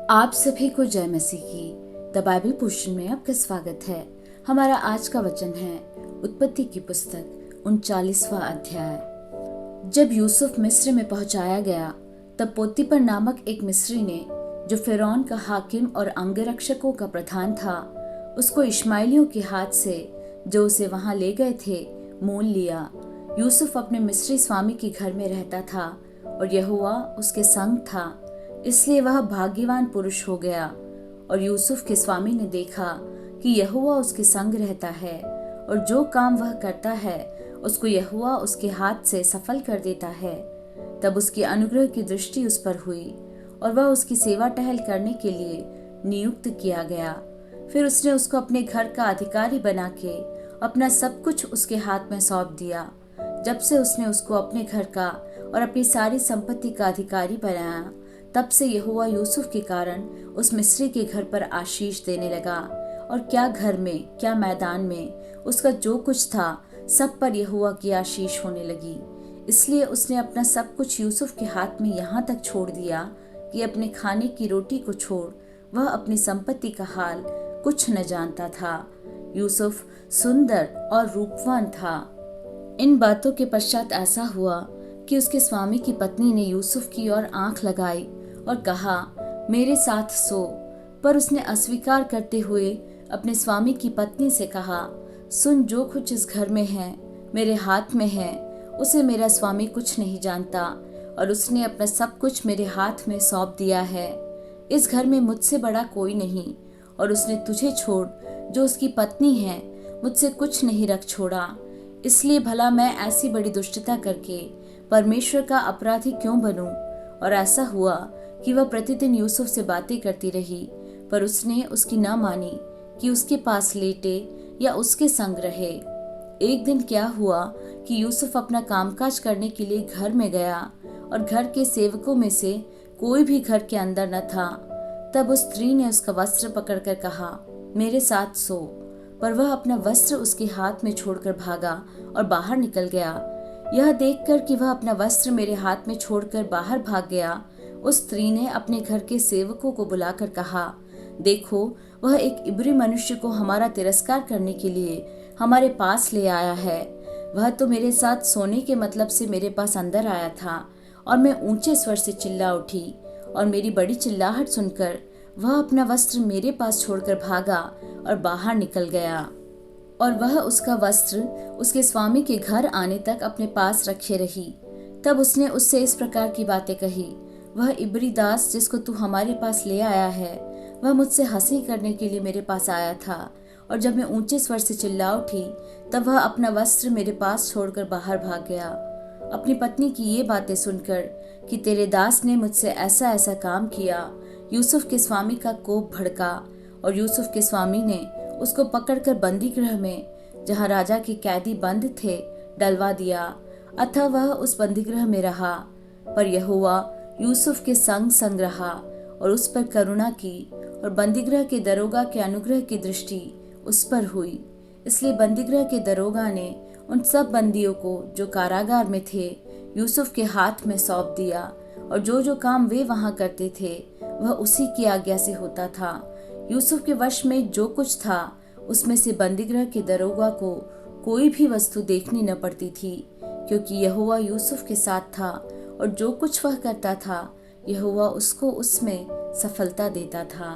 आप सभी को जय मसीह की द बाइबल पोर्शन में आपका स्वागत है। हमारा आज का वचन है उत्पत्ति की पुस्तक 39वां अध्याय। जब यूसुफ मिस्र में पहुंचाया गया तब पोतीपर नामक एक मिस्री ने, जो फिरौन का हाकिम और अंगरक्षकों का प्रधान था, उसको इश्माइलियों के हाथ से जो उसे वहां ले गए थे मोल लिया। यूसुफ अपने मिस्री स्वामी के घर में रहता था और यहोवा उसके संग था, इसलिए वह भाग्यवान पुरुष हो गया। और यूसुफ के स्वामी ने देखा कि यहोवा उसके संग रहता है और जो काम वह करता है उसको यहोवा उसके हाथ से सफल कर देता है। तब उसकी अनुग्रह की दृष्टि उस पर हुई और वह उसकी सेवा टहल करने के लिए नियुक्त किया गया। फिर उसने उसको अपने घर का अधिकारी बना के अपना सब कुछ उसके हाथ में सौंप दिया। जब से उसने उसको अपने घर का और अपनी सारी संपत्ति का अधिकारी बनाया, तब से यहोवा यूसुफ के कारण उस मिस्री के घर पर आशीष देने लगा। और क्या घर में क्या मैदान में उसका जो कुछ था सब पर यहोवा की आशीष होने लगी। इसलिए उसने अपना सब कुछ यूसुफ के हाथ में यहाँ तक छोड़ दिया कि अपने खाने की रोटी को छोड़ वह अपनी संपत्ति का हाल कुछ न जानता था। यूसुफ सुंदर और रूपवान था। इन बातों के पश्चात ऐसा हुआ कि उसके स्वामी की पत्नी ने यूसुफ की ओर आंख लगाई और कहा, मेरे साथ सो। पर उसने अस्वीकार करते हुए अपने स्वामी की पत्नी से कहा, सुन, जो कुछ इस घर में है मेरे हाथ में है, उसे मेरा स्वामी कुछ नहीं जानता और उसने अपना सब कुछ मेरे हाथ में सौंप दिया है। इस घर में मुझसे बड़ा कोई नहीं और उसने तुझे छोड़, जो उसकी पत्नी है, मुझसे कुछ नहीं रख छोड़ा। इसलिए भला मैं ऐसी बड़ी दुष्टता करके परमेश्वर का अपराधी क्यों बनूं? और ऐसा हुआ कि वह प्रतिदिन यूसुफ से बातें करती रही, पर उसने उसकी न मानी कि उसके पास लेटे या उसके संग रहे। एक दिन क्या हुआ कि यूसुफ अपना कामकाज करने के लिए घर में गया और घर के सेवकों में से कोई भी घर के अंदर न था। तब उस स्त्री ने उसका वस्त्र पकड़कर कहा, मेरे साथ सो। पर वह अपना वस्त्र उसके हाथ में छोड़कर भागा और बाहर निकल गया। यह देखकर कि वह अपना वस्त्र मेरे हाथ में छोड़कर बाहर भाग गया, उस स्त्री ने अपने घर के सेवकों को बुलाकर कहा, देखो, वह एक इब्री मनुष्य को हमारा तिरस्कार करने के लिए हमारे पास ले आया है। वह तो मेरे साथ सोने के मतलब से मेरे पास अंदर आया था और मैं ऊंचे स्वर से चिल्ला उठी और मेरी बड़ी चिल्लाहट सुनकर वह अपना वस्त्र मेरे पास छोड़कर भागा और बाहर निकल गया। और वह उसका वस्त्र उसके स्वामी के घर आने तक अपने पास रखे रही। तब उसने उससे इस प्रकार की बातें कही, वह इब्री दास जिसको तू हमारे पास ले आया है, वह मुझसे हंसी करने के लिए मेरे पास आया था और जब मैं ऊंचे स्वर से चिल्ला उठी तब वह अपना वस्त्र मेरे पास छोड़कर बाहर भाग गया। अपनी पत्नी की ये बातें सुनकर कि तेरे दास ने मुझसे ऐसा ऐसा काम किया, यूसुफ के स्वामी का कोप भड़का और यूसुफ के स्वामी ने उसको पकड़कर बंदी गृह में, जहाँ राजा के कैदी बंद थे, डलवा दिया। अतः वह उस बंदी गृह में रहा। पर यहोवा यूसुफ के संग संग रहा और उस पर करुणा की और बंदीगृह के दरोगा के अनुग्रह की दृष्टि उस पर हुई। इसलिए बंदीगृह के दरोगा ने उन सब बंदियों को जो कारागार में थे यूसुफ के हाथ में सौंप दिया और जो जो काम वे वहां करते थे वह उसी की आज्ञा से होता था। यूसुफ के वश में जो कुछ था उसमें से बंदीगृह के दरोगा को कोई भी वस्तु देखनी न पड़ती थी, क्योंकि यहोवा यूसुफ के साथ था और जो कुछ वह करता था यहोवा उसको उसमें सफलता देता था।